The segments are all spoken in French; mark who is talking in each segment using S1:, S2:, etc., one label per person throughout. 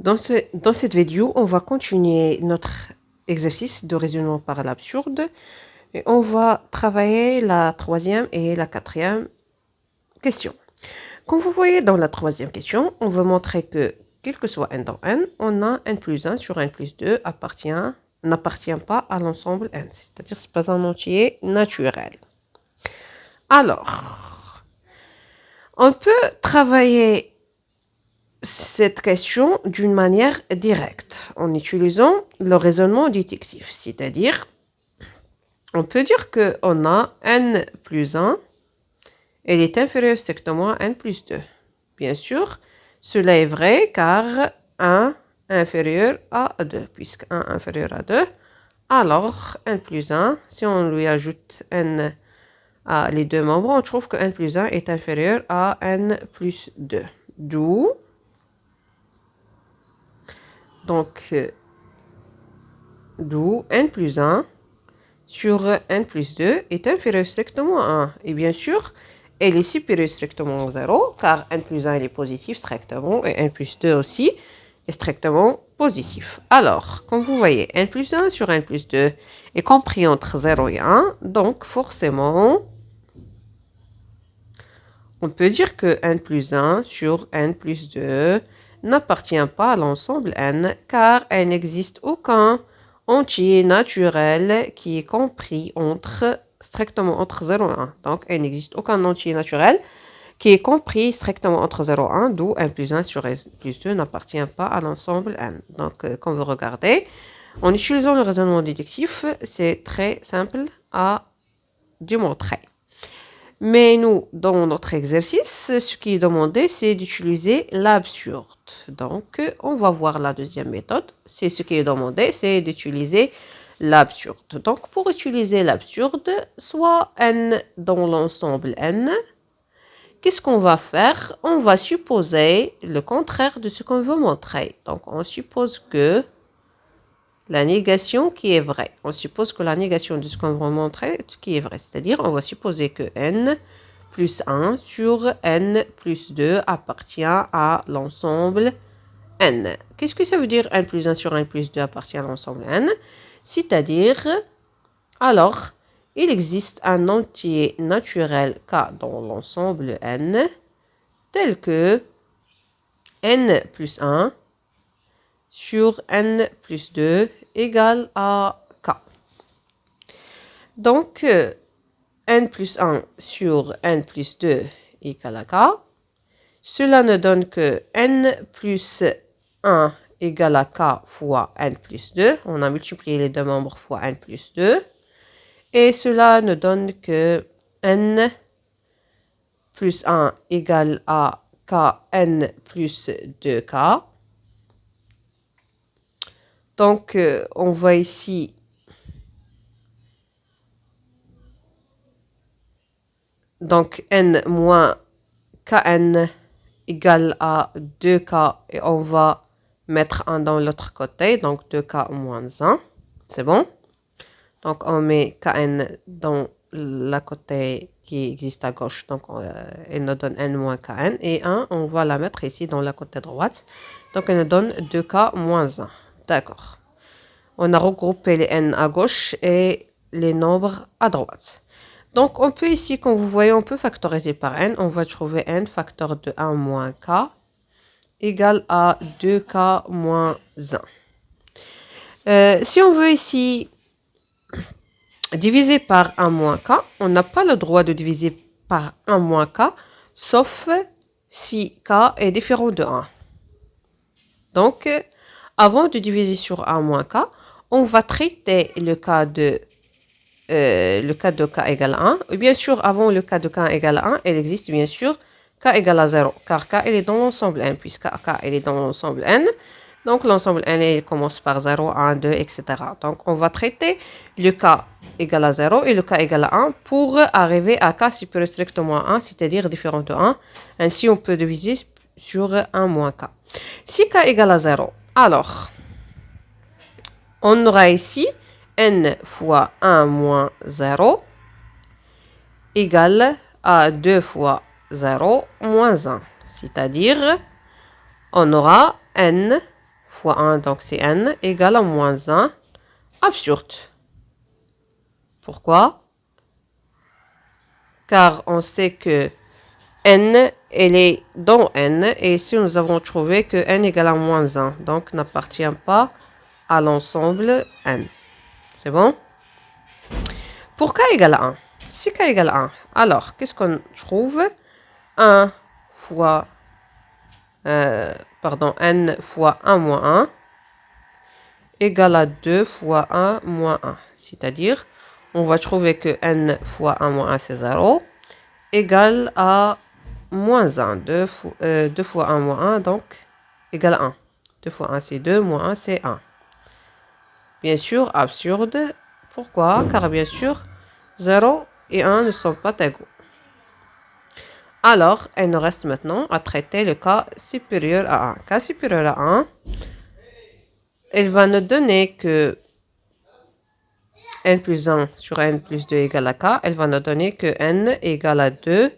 S1: Dans cette vidéo, on va continuer notre exercice de raisonnement par l'absurde et on va travailler la troisième et la quatrième question. Comme vous voyez dans la troisième question, on veut montrer que, quel que soit n dans n, on a n plus 1 sur n plus 2 n'appartient pas à l'ensemble n, c'est-à-dire ce n'est pas un entier naturel. Alors, on peut travailler cette question d'une manière directe en utilisant le raisonnement déductif, c'est-à-dire on peut dire qu'on a n plus 1, elle est inférieure strictement à n plus 2. Bien sûr, cela est vrai car 1 inférieur à 2, puisque 1 inférieur à 2, alors n plus 1, si on lui ajoute n à les deux membres, on trouve que n plus 1 est inférieur à n plus 2. D'où n plus 1 sur n plus 2 est inférieur strictement à 1. Et bien sûr, elle est supérieure strictement à 0, car n plus 1 il est positif strictement, et n plus 2 aussi est strictement positif. Alors, comme vous voyez, n plus 1 sur n plus 2 est compris entre 0 et 1, donc forcément, on peut dire que n plus 1 sur n plus 2 n'appartient pas à l'ensemble n, car il n'existe aucun entier naturel qui est compris strictement entre 0 et 1. Donc, il n'existe aucun entier naturel qui est compris strictement entre 0 et 1, d'où n plus 1 sur n plus 2 n'appartient pas à l'ensemble n. Donc, comme vous regardez, en utilisant le raisonnement déductif, c'est très simple à démontrer. Mais nous, dans notre exercice, ce qui est demandé, c'est d'utiliser l'absurde. Donc, on va voir la deuxième méthode. C'est ce qui est demandé, c'est d'utiliser l'absurde. Donc, pour utiliser l'absurde, soit n dans l'ensemble n, qu'est-ce qu'on va faire? On va supposer le contraire de ce qu'on veut montrer. Donc, on suppose que la négation qui est vraie. On suppose que la négation de ce qu'on veut montrer qui est vrai. C'est-à-dire, on va supposer que n plus 1 sur n plus 2 appartient à l'ensemble n. Qu'est-ce que ça veut dire n plus 1 sur n plus 2 appartient à l'ensemble n? C'est-à-dire, alors, il existe un entier naturel k dans l'ensemble n, tel que n plus 1 sur n plus 2 égale à k. Donc, n plus 1 sur n plus 2 égale à k. Cela ne donne que n plus 1 égale à k fois n plus 2. On a multiplié les deux membres fois n plus 2. Et cela ne donne que n plus 1 égale à kn plus 2k. Donc, on voit ici donc n moins kn égale à 2k et on va mettre 1 dans l'autre côté, donc 2k moins 1, c'est bon. Donc, on met kn dans la côté qui existe à gauche, donc elle nous donne n moins kn, et 1, on va la mettre ici dans la côté droite, donc elle nous donne 2k moins 1. D'accord. On a regroupé les n à gauche et les nombres à droite. Donc, on peut ici, comme vous voyez, on peut factoriser par n. On va trouver n facteur de 1 moins k égale à 2k moins 1. Si on veut ici diviser par 1 moins k, on n'a pas le droit de diviser par 1 moins k, sauf si k est différent de 1. Donc, avant de diviser sur 1 moins k, on va traiter le cas de k égale à 1. Bien sûr, avant le cas de k égale à 1, il existe bien sûr k égale à 0, car k il est dans l'ensemble n, puisque k il est dans l'ensemble n. Donc, l'ensemble n il commence par 0, 1, 2, etc. Donc, on va traiter le k égale à 0 et le k égale à 1 pour arriver à k supérieur strictement à 1, c'est-à-dire différent de 1. Ainsi, on peut diviser sur 1 moins k. Si k égale à 0, alors, on aura ici n fois 1 moins 0 égale à 2 fois 0 moins 1. C'est-à-dire, on aura n fois 1, donc c'est n, égale à moins 1. Absurde. Pourquoi? Car on sait que n, elle est dans n, et ici nous avons trouvé que n égale à moins 1, donc n'appartient pas à l'ensemble n. C'est bon? Pour k égale à 1, si k égale à 1, alors qu'est-ce qu'on trouve? 1 fois, n fois 1 moins 1 égale à 2 fois 1 moins 1. C'est-à-dire, on va trouver que n fois 1 moins 1, c'est 0, égale à moins 1. 2 fois 1 moins 1, donc, égale à 1. 2 fois 1, c'est 2, moins 1, c'est 1. Bien sûr, absurde. Pourquoi? Car bien sûr, 0 et 1 ne sont pas égaux. Alors, il nous reste maintenant à traiter le cas supérieur à 1. Cas supérieur à 1, il va nous donner que n plus 1 sur n plus 2 égale à k. Elle va nous donner que n égale à 2,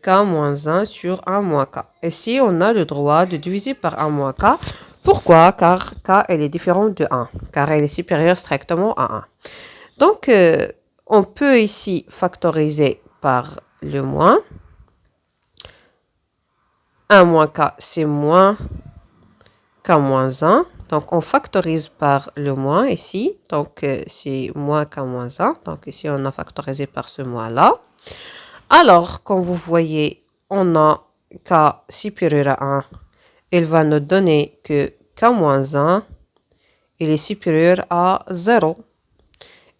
S1: k moins 1 sur 1 moins k. Ici, on a le droit de diviser par 1 moins k. Pourquoi? Car k, elle est différente de 1, car elle est supérieure strictement à 1. Donc, on peut ici factoriser par le moins. 1 moins k, c'est moins k moins 1. Donc, on factorise par le moins ici. Donc, c'est moins k moins 1. Donc, ici, on a factorisé par ce moins-là. Alors, comme vous voyez, on a k supérieur à 1. Il va nous donner que k moins 1, il est supérieur à 0.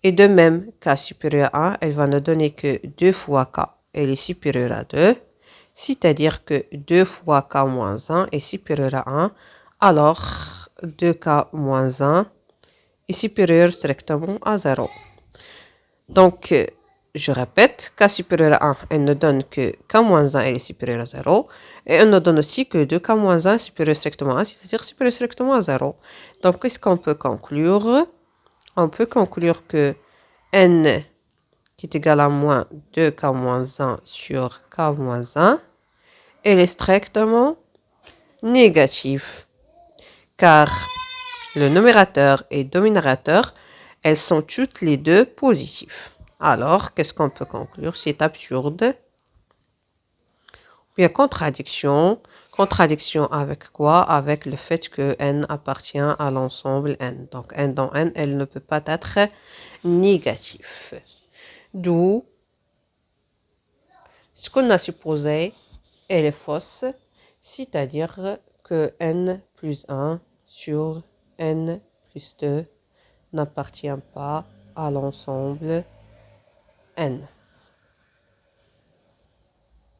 S1: Et de même, k supérieur à 1, elle va nous donner que 2 fois k, elle est supérieure à 2. C'est-à-dire que 2 fois k moins 1 est supérieur à 1. Alors, 2k moins 1 est supérieur strictement à 0. Donc, je répète, k supérieur à 1, elle nous donne que k moins 1 est supérieur à 0. Et elle nous donne aussi que 2k moins 1 est supérieur strictement à 1, c'est-à-dire supérieur strictement à 0. Donc, qu'est-ce qu'on peut conclure? On peut conclure que n qui est égal à moins 2k moins 1 sur k moins 1, elle est strictement négative, car le numérateur et le dénominateur, elles sont toutes les deux positives. Alors, qu'est-ce qu'on peut conclure? C'est absurde. Bien, contradiction. Contradiction avec quoi? Avec le fait que n appartient à l'ensemble n. Donc, n dans n, elle ne peut pas être négative. D'où ce qu'on a supposé, elle est fausse, c'est-à-dire que n plus 1 sur n plus 2 n'appartient pas à l'ensemble n.